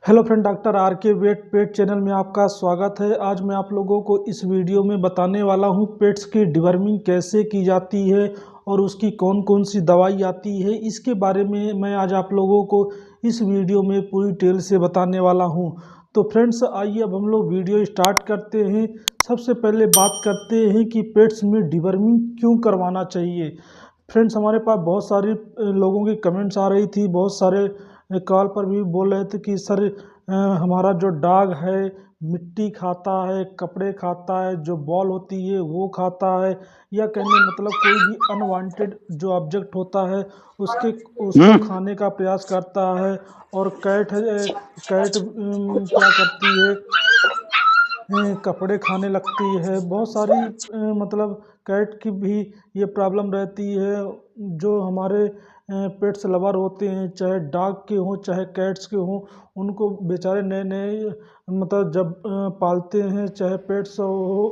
Hello friend, doctor R के wait पेट channel में आपका स्वागत है। आज मैं आप लोगों को इस वीडियो में बताने वाला हूं पेट्स की डिवर्मिंग कैसे की जाती है और उसकी कौन कौन सी दवाई आती है। इसके बारे में मैं आज आप लोगों को इस वीडियो में पूरी डिटेल से बताने वाला हूं। तो फ्रेंड्स, आइए अब हम लोग वीडियो स्टार्ट करते हैं। सबसे पहले बात करते हैं कि पेट्स में डिवर्मिंग क्यों करवाना चाहिए। फ्रेंड्स, हमारे पास बहुत सारी लोगों की कमेंट्स आ रही थी, बहुत सारे कॉल पर भी बोल रहे थे कि सर हमारा जो डॉग है मिट्टी खाता है, कपड़े खाता है, जो बॉल होती है वो खाता है, या कहने मतलब कोई भी अनवांटेड जो ऑब्जेक्ट होता है उसके उसको खाने का प्रयास करता है। और कैट है, कैट क्या करती है, कपड़े खाने लगती है। बहुत सारी मतलब कैट की भी ये प्रॉब्लम रहती है। जो हमारे पेट्स लवर होते हैं, चाहे डॉग के हों चाहे कैट्स के हों, उनको बेचारे नए नए मतलब जब पालते हैं, चाहे पेट्स हो,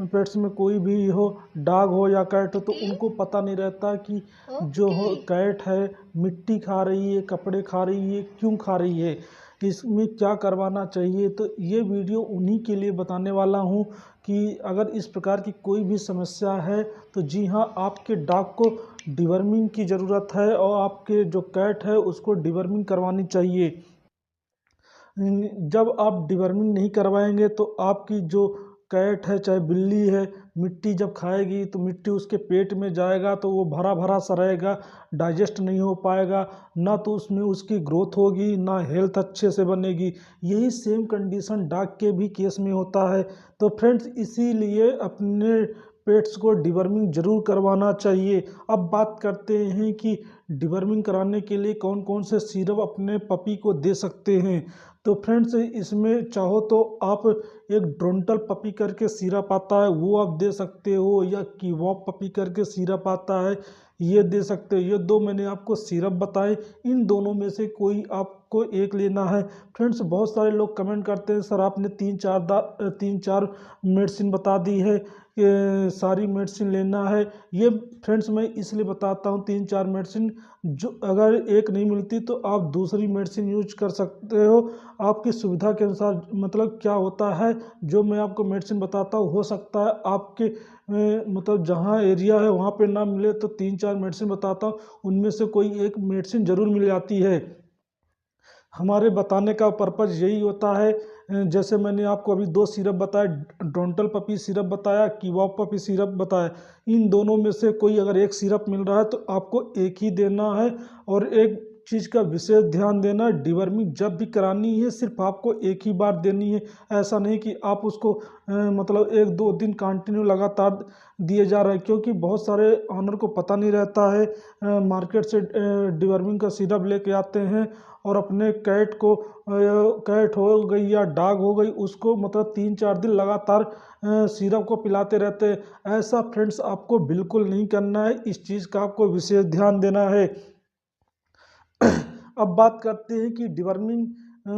पेट्स में कोई भी हो, डॉग हो या कैट हो, तो उनको पता नहीं रहता कि जो हो कैट है मिट्टी खा रही है, कपड़े खा रही है, क्यों खा रही है, इसमें क्या करवाना चाहिए। तो ये वीडियो उन्हीं के लिए बताने वाला हूँ कि अगर इस प्रकार की कोई भी समस्या है तो जी हाँ, आपके डॉग को डिवर्मिंग की ज़रूरत है और आपके जो कैट है उसको डिवर्मिंग करवानी चाहिए। जब आप डिवर्मिंग नहीं करवाएंगे तो आपकी जो कैट है चाहे बिल्ली है, मिट्टी जब खाएगी तो मिट्टी उसके पेट में जाएगा तो वो भरा भरा सा रहेगा, डाइजेस्ट नहीं हो पाएगा, ना तो उसमें उसकी ग्रोथ होगी, ना हेल्थ अच्छे से बनेगी। यही सेम कंडीशन डॉग के भी केस में होता है। तो फ्रेंड्स, इसीलिए अपने पेट्स को डिवर्मिंग ज़रूर करवाना चाहिए। अब बात करते हैं कि डिवर्मिंग कराने के लिए कौन कौन से सिरप अपने पपी को दे सकते हैं। तो फ्रेंड्स, इसमें चाहो तो आप एक ड्रोंटल पपी करके सिरप आता है वो आप दे सकते हो, या कीवॉप पपी करके सिरप आता है ये दे सकते हो। ये दो मैंने आपको सिरप बताए, इन दोनों में से कोई आपको एक लेना है। फ्रेंड्स, बहुत सारे लोग कमेंट करते हैं सर आपने तीन चार मेडिसिन बता दी है, ये सारी मेडिसिन लेना है। ये फ्रेंड्स मैं इसलिए बताता हूँ तीन चार मेडिसिन, जो अगर एक नहीं मिलती तो आप दूसरी मेडिसिन यूज कर सकते हो आपकी सुविधा के अनुसार। मतलब क्या होता है, जो मैं आपको मेडिसिन बताता हूँ हो सकता है आपके मतलब जहाँ एरिया है वहाँ पे ना मिले, तो तीन चार मेडिसिन बताता हूँ उनमें से कोई एक मेडिसिन ज़रूर मिल जाती है। हमारे बताने का पर्पज़ यही होता है। जैसे मैंने आपको अभी दो सिरप बताए, डोंटल पपी सिरप बताया, कीवॉप पपी सिरप बताया, इन दोनों में से कोई अगर एक सिरप मिल रहा है तो आपको एक ही देना है। और एक चीज़ का विशेष ध्यान देना, डिवर्मिंग जब भी करानी है सिर्फ आपको एक ही बार देनी है। ऐसा नहीं कि आप उसको मतलब एक दो दिन कंटिन्यू लगातार दिए जा रहे हैं, क्योंकि बहुत सारे ऑनर को पता नहीं रहता है। मार्केट से डिवर्मिंग का सिरप लेके आते हैं और अपने कैट को कैट हो गई या डॉग हो गई उसको मतलब तीन चार दिन लगातार सिरप को पिलाते रहते हैं। ऐसा फ्रेंड्स आपको बिल्कुल नहीं करना है, इस चीज़ का आपको विशेष ध्यान देना है। अब बात करते हैं कि डिवर्मिंग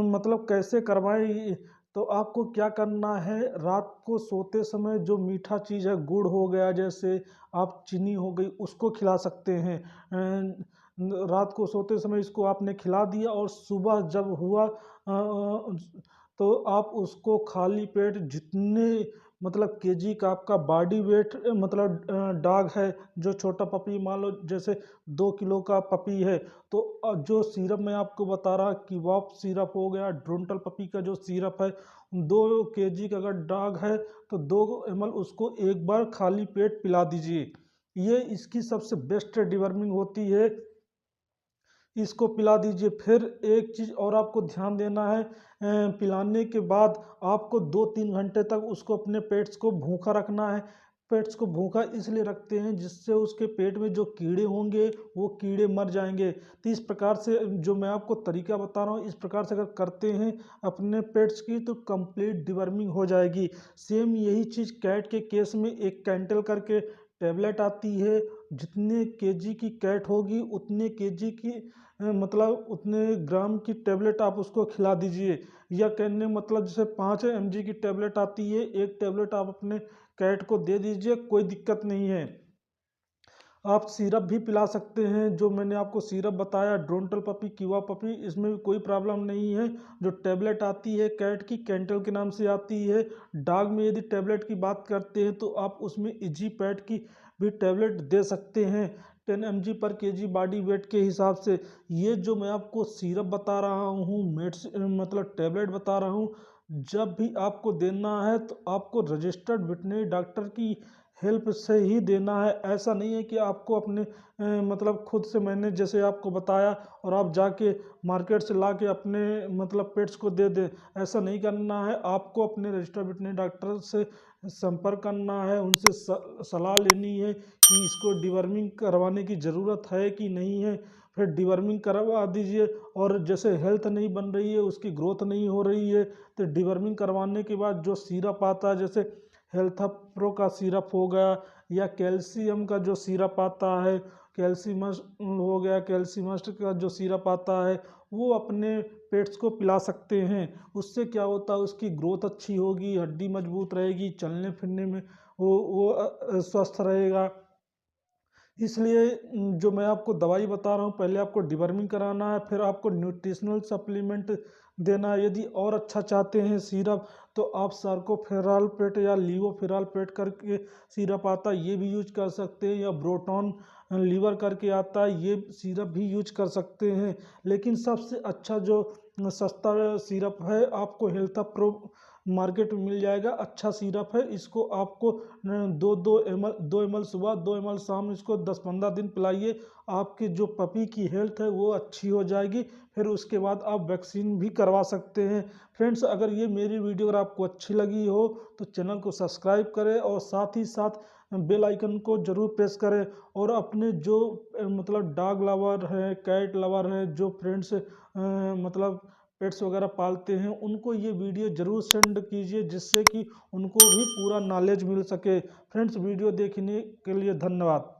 मतलब कैसे करवाएं। तो आपको क्या करना है, रात को सोते समय जो मीठा चीज़ है, गुड़ हो गया, जैसे आप चीनी हो गई, उसको खिला सकते हैं। रात को सोते समय इसको आपने खिला दिया और सुबह जब हुआ तो आप उसको खाली पेट जितने मतलब केजी का आपका बॉडी वेट मतलब डॉग है, जो छोटा पपी मान लो जैसे 2 किलो का पपी है, तो जो सिरप मैं आपको बता रहा कि वॉप सिरप हो गया, ड्रोंटल पपी का जो सिरप है, 2 केजी का अगर डॉग है तो 2 ml उसको एक बार खाली पेट पिला दीजिए। ये इसकी सबसे बेस्ट डिवर्मिंग होती है, इसको पिला दीजिए। फिर एक चीज़ और आपको ध्यान देना है, पिलाने के बाद आपको 2-3 घंटे तक उसको अपने पेट्स को भूखा रखना है। पेट्स को भूखा इसलिए रखते हैं जिससे उसके पेट में जो कीड़े होंगे वो कीड़े मर जाएंगे। तो इस प्रकार से जो मैं आपको तरीका बता रहा हूँ, इस प्रकार से अगर करते हैं अपने पेट्स की तो कंप्लीट डिवर्मिंग हो जाएगी। सेम यही चीज़ कैट के केस में एक कैंटल करके टैबलेट आती है, जितने केजी की कैट होगी उतने केजी की मतलब उतने ग्राम की टैबलेट आप उसको खिला दीजिए। या कहने मतलब जैसे 5 mg की टैबलेट आती है, एक टैबलेट आप अपने कैट को दे दीजिए, कोई दिक्कत नहीं है। आप सिरप भी पिला सकते हैं, जो मैंने आपको सिरप बताया ड्रोंटल पपी, कीवा पपी, इसमें भी कोई प्रॉब्लम नहीं है। जो टेबलेट आती है कैट की, कैंटल के नाम से आती है। डॉग में यदि टेबलेट की बात करते हैं तो आप उसमें इजी पैड की भी टेबलेट दे सकते हैं 10 mg पर केजी बॉडी वेट के हिसाब से। ये जो मैं आपको सिरप बता रहा हूँ, मेड्स मतलब टेबलेट बता रहा हूँ, जब भी आपको देना है तो आपको रजिस्टर्ड वेटनरी डॉक्टर की हेल्प से ही देना है। ऐसा नहीं है कि आपको अपने मतलब खुद से मैंने जैसे आपको बताया और आप जाके मार्केट से ला के अपने मतलब पेट्स को दे दें, ऐसा नहीं करना है। आपको अपने रजिस्टर्ड वेटनरी डॉक्टर से संपर्क करना है, उनसे सलाह लेनी है कि इसको डिवर्मिंग करवाने की ज़रूरत है कि नहीं है। फिर डिवर्मिंग करवा दीजिए, और जैसे हेल्थ नहीं बन रही है, उसकी ग्रोथ नहीं हो रही है, तो डिवर्मिंग करवाने के बाद जो सिरप आता है, जैसे हेल्थ प्रो का सिरप हो गया या कैल्शियम का जो सिरप आता है, कैल्शियमस हो गया, कैल्शियमस्ट का जो सिरप आता है, वो अपने पेट्स को पिला सकते हैं। उससे क्या होता है, उसकी ग्रोथ अच्छी होगी, हड्डी मजबूत रहेगी, चलने फिरने में वो स्वस्थ रहेगा। इसलिए जो मैं आपको दवाई बता रहा हूँ, पहले आपको डिवर्मिंग कराना है, फिर आपको न्यूट्रिशनल सप्लीमेंट देना है। यदि और अच्छा चाहते हैं सिरप, तो आप सार्कोफेराल पेट या लीवोफेराल पेट करके सिरप आता है, ये भी यूज कर सकते हैं, या ब्रोटॉन लीवर करके आता है, ये सिरप भी यूज कर सकते हैं। लेकिन सबसे अच्छा जो सस्ता सिरप है, आपको हेल्थ प्रो मार्केट में मिल जाएगा। अच्छा सिरप है, इसको आपको दो एम एल सुबह, 2 ml शाम, इसको 10-15 दिन पिलाइए। आपकी जो पपी की हेल्थ है वो अच्छी हो जाएगी। फिर उसके बाद आप वैक्सीन भी करवा सकते हैं। फ्रेंड्स, अगर ये मेरी वीडियो अगर आपको अच्छी लगी हो तो चैनल को सब्सक्राइब करें, और साथ ही साथ बेल आइकन को जरूर प्रेस करें। और अपने जो मतलब डॉग लवर हैं, कैट लवर हैं, जो फ्रेंड्स मतलब पेट्स वगैरह पालते हैं, उनको ये वीडियो ज़रूर सेंड कीजिए, जिससे कि उनको भी पूरा नॉलेज मिल सके। फ्रेंड्स, वीडियो देखने के लिए धन्यवाद।